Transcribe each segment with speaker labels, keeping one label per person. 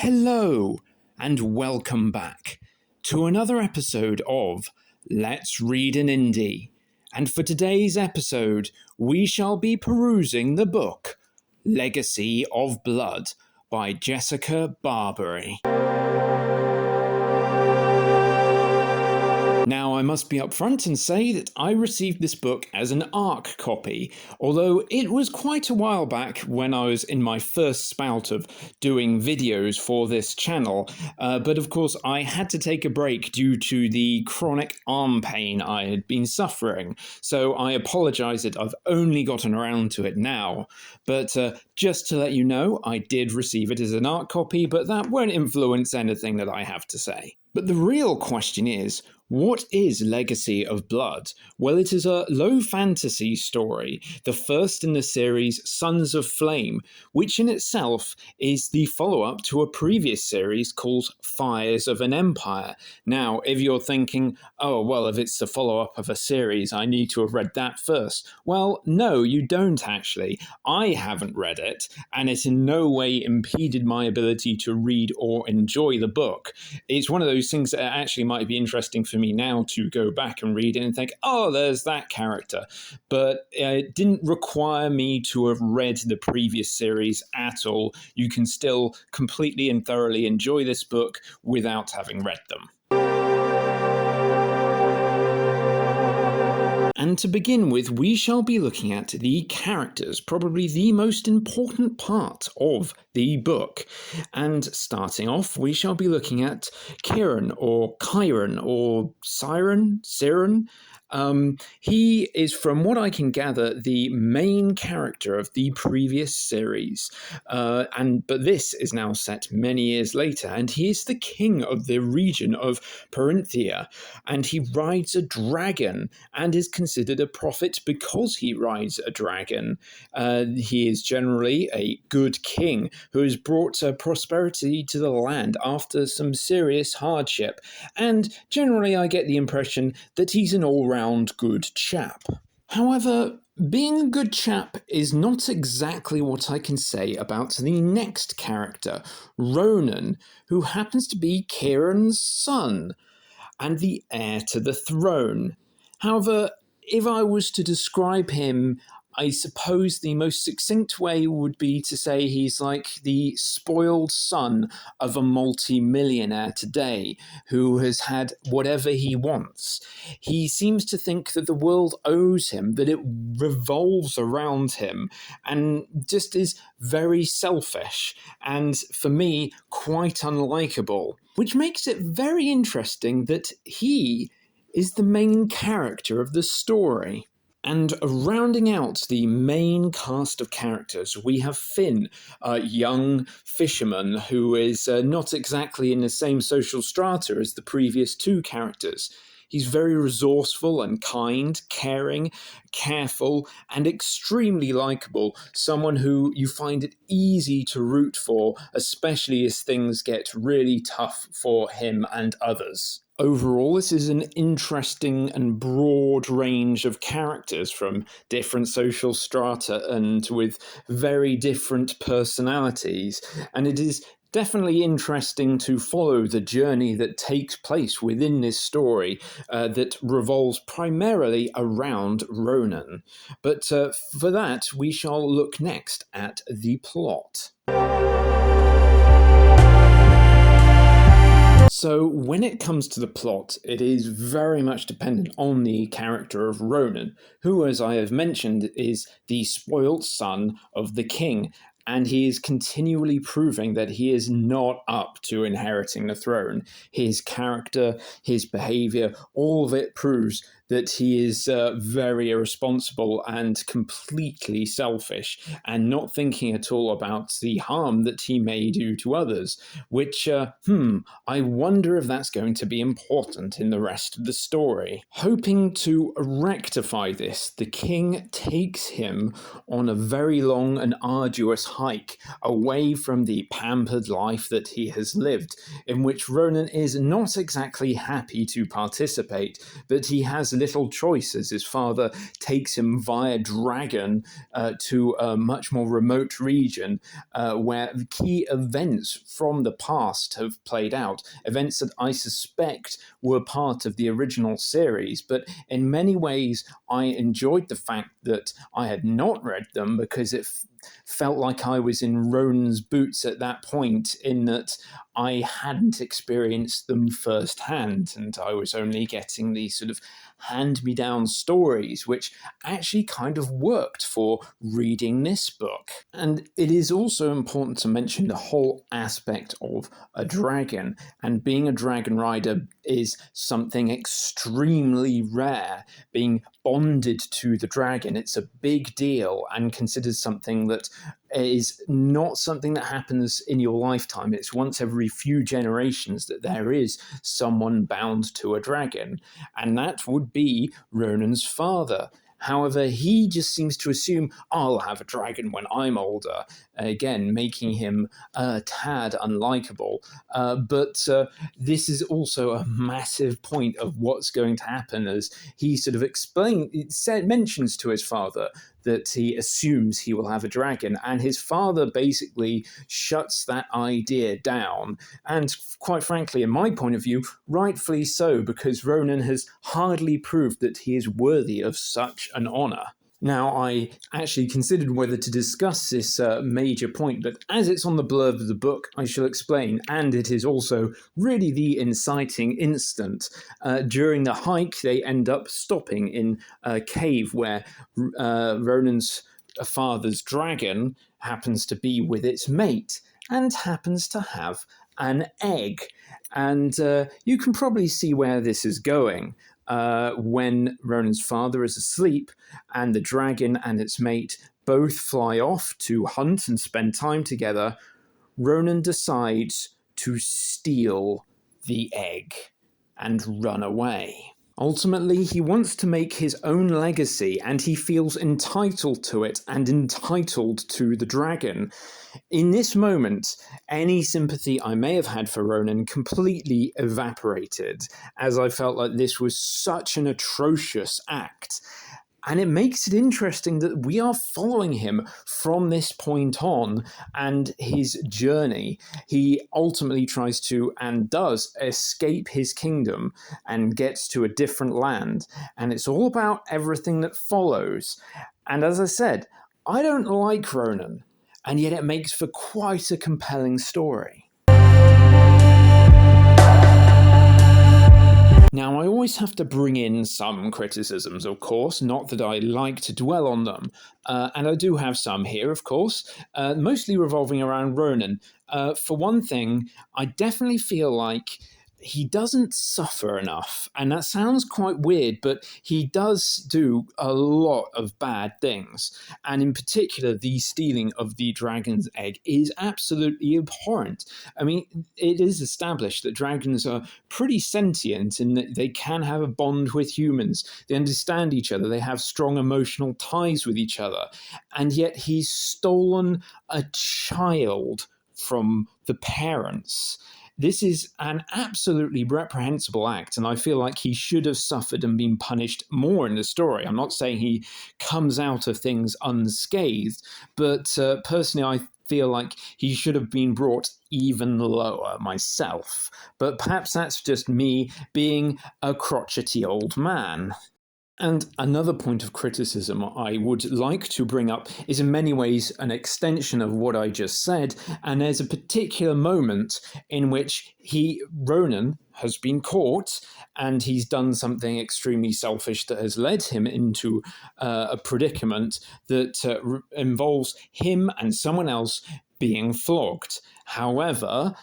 Speaker 1: Hello, and welcome back to another episode of Let's Read an Indie. And for today's episode, we shall be perusing the book Legacy of Blood by Jessica Barberi. Now, I must be upfront and say that I received this book as an ARC copy, although it was quite a while back when I was in my first spout of doing videos for this channel, but of course I had to take a break due to the chronic arm pain I had been suffering, so I apologise that I've only gotten around to it now. But just to let you know, I did receive it as an ARC copy, but that won't influence anything that I have to say. But the real question is, what is Legacy of Blood? Well, it is a low fantasy story, the first in the series Sons of Flame, which in itself is the follow-up to a previous series called Fires of an Empire. Now, if you're thinking, oh, well, if it's the follow-up of a series, I need to have read that first. Well, no, you don't actually. I haven't read it, and it in no way impeded my ability to read or enjoy the book. It's one of those things that actually might be interesting for me now to go back and read it and think, oh, there's that character. But it didn't require me to have read the previous series at all. You can still completely and thoroughly enjoy this book without having read them. And to begin with, we shall be looking at the characters, probably the most important part of the book. And starting off, we shall be looking at Kieran, or Chiron, or Siren. He is, from what I can gather, the main character of the previous series. But this is now set many years later, and he is the king of the region of Perinthia, and he rides a dragon and is considered a prophet because he rides a dragon. He is generally a good king who has brought prosperity to the land after some serious hardship, and generally I get the impression that he's an all-round good chap. However, being a good chap is not exactly what I can say about the next character, Ronan, who happens to be Kieran's son and the heir to the throne. However, if I was to describe him, I suppose the most succinct way would be to say he's like the spoiled son of a multi-millionaire today who has had whatever he wants. He seems to think that the world owes him, that it revolves around him, and just is very selfish, and for me, quite unlikable, which makes it very interesting that he is the main character of the story. And rounding out the main cast of characters, we have Finn, a young fisherman who is not exactly in the same social strata as the previous two characters. He's very resourceful and kind, caring, careful, and extremely likable, someone who you find it easy to root for, especially as things get really tough for him and others. Overall, this is an interesting and broad range of characters from different social strata and with very different personalities, and it is definitely interesting to follow the journey that takes place within this story that revolves primarily around Ronan. But for that, we shall look next at the plot. So when it comes to the plot, it is very much dependent on the character of Ronan, who, as I have mentioned, is the spoilt son of the king, and he is continually proving that he is not up to inheriting the throne. His character, his behaviour, all of it proves that he is very irresponsible and completely selfish and not thinking at all about the harm that he may do to others, which, I wonder if that's going to be important in the rest of the story. Hoping to rectify this, the king takes him on a very long and arduous hike away from the pampered life that he has lived, in which Ronan is not exactly happy to participate, but he has little choice as his father takes him via dragon to a much more remote region where key events from the past have played out. Events that I suspect were part of the original series, but in many ways I enjoyed the fact that I had not read them because it felt like I was in Ronan's boots at that point, in that I hadn't experienced them firsthand, and I was only getting these sort of hand-me-down stories, which actually kind of worked for reading this book. And it is also important to mention the whole aspect of a dragon, and being a dragon rider is something extremely rare. Being bonded to the dragon, it's a big deal and considered something that is not something that happens in your lifetime. It's once every few generations that there is someone bound to a dragon, and that would be Ronan's father. However, he just seems to assume, I'll have a dragon when I'm older, again, making him a tad unlikable. But this is also a massive point of what's going to happen, as he sort of mentions to his father that he assumes he will have a dragon, and his father basically shuts that idea down. And quite frankly, in my point of view, rightfully so, because Ronan has hardly proved that he is worthy of such an honour. Now, I actually considered whether to discuss this major point, but as it's on the blurb of the book, I shall explain, and it is also really the inciting instant. During the hike, they end up stopping in a cave where Ronan's father's dragon happens to be with its mate, and happens to have an egg. And you can probably see where this is going. When Ronan's father is asleep and the dragon and its mate both fly off to hunt and spend time together, Ronan decides to steal the egg and run away. Ultimately, he wants to make his own legacy, and he feels entitled to it and entitled to the dragon. In this moment, any sympathy I may have had for Ronan completely evaporated, as I felt like this was such an atrocious act. And it makes it interesting that we are following him from this point on and his journey. He ultimately tries to, and does, escape his kingdom and gets to a different land. And it's all about everything that follows. And as I said, I don't like Ronan, and yet it makes for quite a compelling story. Now, I always have to bring in some criticisms, of course, not that I like to dwell on them, and I do have some here, of course, mostly revolving around Ronan. For one thing, I definitely feel like he doesn't suffer enough, and that sounds quite weird, but he does do a lot of bad things, and in particular, the stealing of the dragon's egg is absolutely abhorrent. I mean, it is established that dragons are pretty sentient in that they can have a bond with humans, they understand each other, they have strong emotional ties with each other, and yet he's stolen a child from the parents. This is an absolutely reprehensible act, and I feel like he should have suffered and been punished more in the story. I'm not saying he comes out of things unscathed, but personally I feel like he should have been brought even lower myself. But perhaps that's just me being a crotchety old man. And another point of criticism I would like to bring up is in many ways an extension of what I just said, and there's a particular moment in which Ronan, has been caught, and he's done something extremely selfish that has led him into a predicament that involves him and someone else being flogged. However,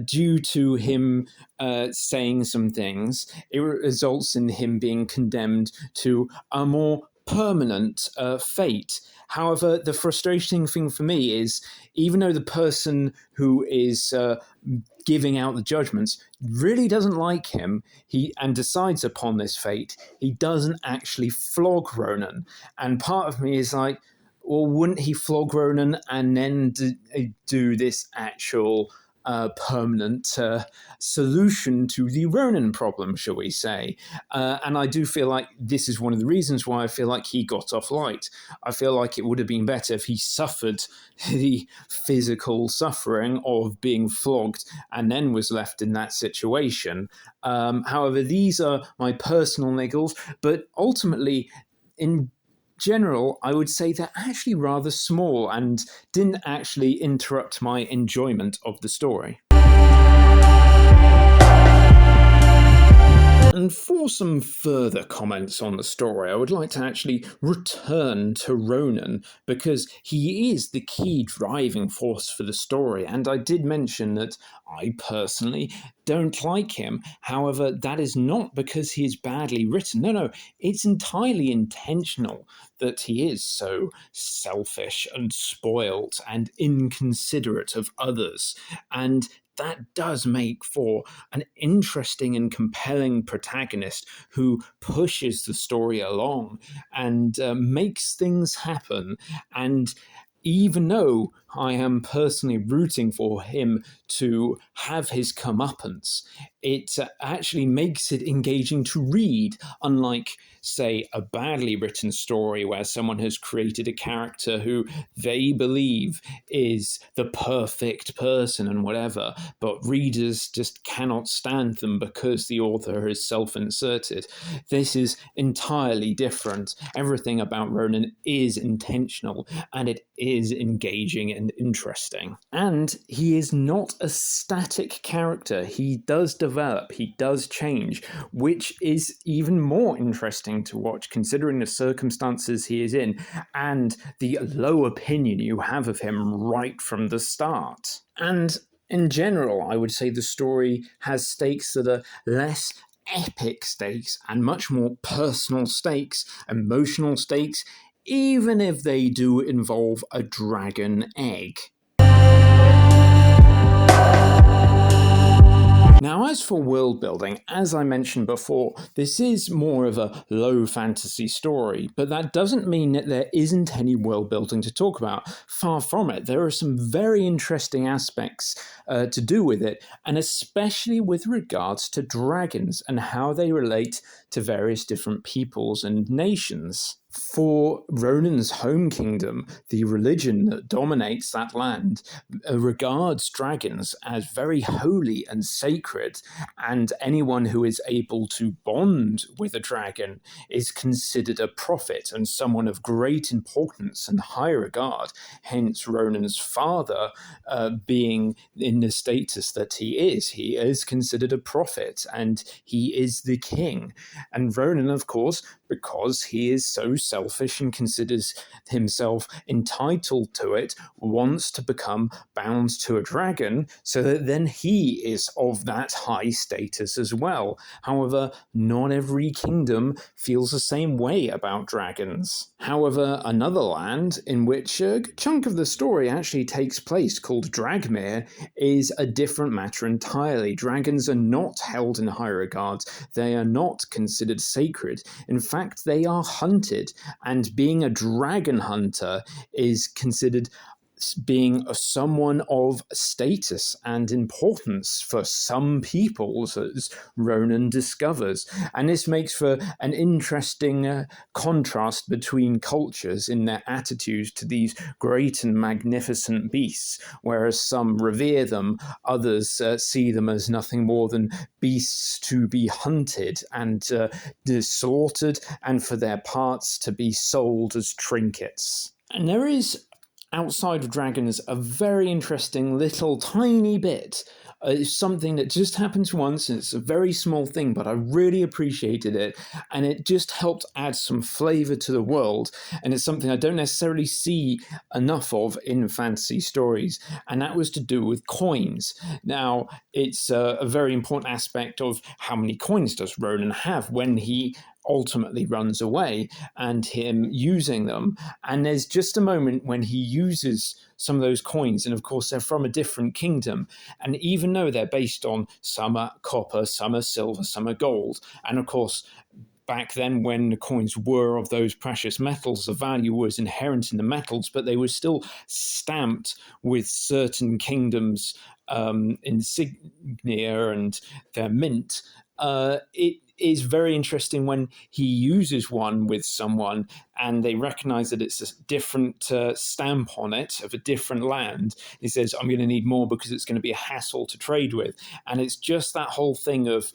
Speaker 1: due to him saying some things, it results in him being condemned to a more permanent fate. However, the frustrating thing for me is, even though the person who is giving out the judgments really doesn't like him, and decides upon this fate, he doesn't actually flog Ronan. And part of me is like, well, wouldn't he flog Ronan and then do this actual permanent solution to the Ronin problem, shall we say. And I do feel like this is one of the reasons why I feel like he got off light. I feel like it would have been better if he suffered the physical suffering of being flogged and then was left in that situation. However, these are my personal niggles, but ultimately, in general, I would say they're actually rather small and didn't actually interrupt my enjoyment of the story. And for some further comments on the story, I would like to actually return to Ronan, because he is the key driving force for the story. And I did mention that I personally don't like him. However, that is not because he is badly written. No, it's entirely intentional that he is so selfish and spoilt and inconsiderate of others. And that does make for an interesting and compelling protagonist who pushes the story along and makes things happen. And even though I am personally rooting for him to have his comeuppance, it actually makes it engaging to read, unlike, say, a badly written story where someone has created a character who they believe is the perfect person and whatever, but readers just cannot stand them because the author is self-inserted. This is entirely different. Everything about Ronan is intentional, and it is engaging and interesting. And he is not a static character. He does develop, he does change, which is even more interesting to watch considering the circumstances he is in and the low opinion you have of him right from the start. And in general, I would say the story has stakes that are less epic stakes and much more personal stakes, emotional stakes, even if they do involve a dragon egg. Now, as for world building, as I mentioned before, this is more of a low fantasy story, but that doesn't mean that there isn't any world building to talk about. Far from it. There are some very interesting aspects to do with it, and especially with regards to dragons and how they relate to various different peoples and nations. For Ronan's home kingdom, the religion that dominates that land regards dragons as very holy and sacred, and anyone who is able to bond with a dragon is considered a prophet and someone of great importance and high regard. Hence, Ronan's father being in the status that he is considered a prophet, and he is the king. And Ronan, of course, because he is so selfish and considers himself entitled to it, wants to become bound to a dragon so that then he is of that high status as well. However, not every kingdom feels the same way about dragons. However, another land in which a chunk of the story actually takes place, called Dragmere, is a different matter entirely. Dragons are not held in high regard. They are not considered sacred. In fact, they are hunted, and being a dragon hunter is considered being someone of status and importance for some peoples, as Ronan discovers. And this makes for an interesting contrast between cultures in their attitudes to these great and magnificent beasts. Whereas some revere them, others see them as nothing more than beasts to be hunted and slaughtered, and for their parts to be sold as trinkets. And there is, outside of dragons, a very interesting little tiny bit. It's something that just happens once, and it's a very small thing, but I really appreciated it, and it just helped add some flavour to the world, and it's something I don't necessarily see enough of in fantasy stories, and that was to do with coins. Now, it's a very important aspect of how many coins does Ronan have when he ultimately runs away, and him using them. And there's just a moment when he uses some of those coins, and of course they're from a different kingdom, and even though they're based on some are copper, some are silver, some are gold, and of course back then when the coins were of those precious metals, the value was inherent in the metals, but they were still stamped with certain kingdoms' insignia and their mint, it is very interesting when he uses one with someone and they recognize that it's a different stamp on it of a different land. He says, I'm going to need more because it's going to be a hassle to trade with. And it's just that whole thing of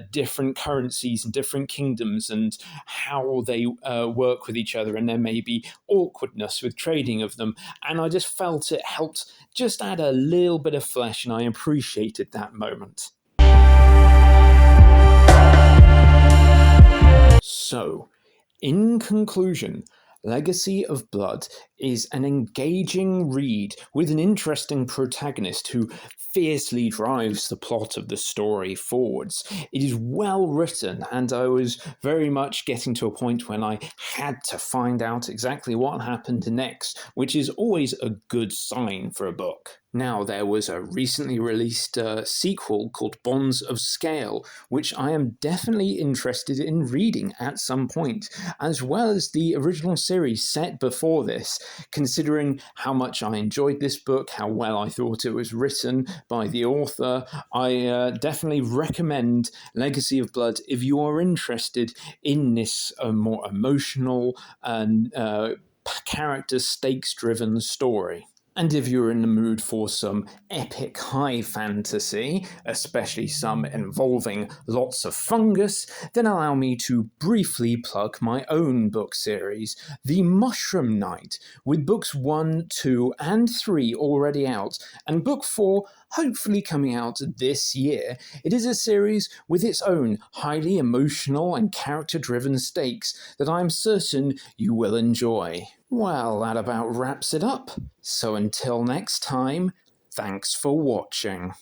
Speaker 1: different currencies and different kingdoms and how they work with each other. And there may be awkwardness with trading of them. And I just felt it helped just add a little bit of flesh, and I appreciated that moment. So, in conclusion, Legacy of Blood is an engaging read with an interesting protagonist who fiercely drives the plot of the story forwards. It is well written, and I was very much getting to a point when I had to find out exactly what happened next, which is always a good sign for a book. Now, there was a recently released sequel called Bonds of Scale, which I am definitely interested in reading at some point, as well as the original series set before this, considering how much I enjoyed this book, how well I thought it was written by the author. I definitely recommend Legacy of Blood if you are interested in this more emotional and character stakes-driven story. And if you're in the mood for some epic high fantasy, especially some involving lots of fungus, then allow me to briefly plug my own book series, The Mushroom Knight, with books 1, 2, and 3 already out, and book 4 hopefully coming out this year. It is a series with its own highly emotional and character-driven stakes that I'm certain you will enjoy. Well, that about wraps it up. So until next time, thanks for watching.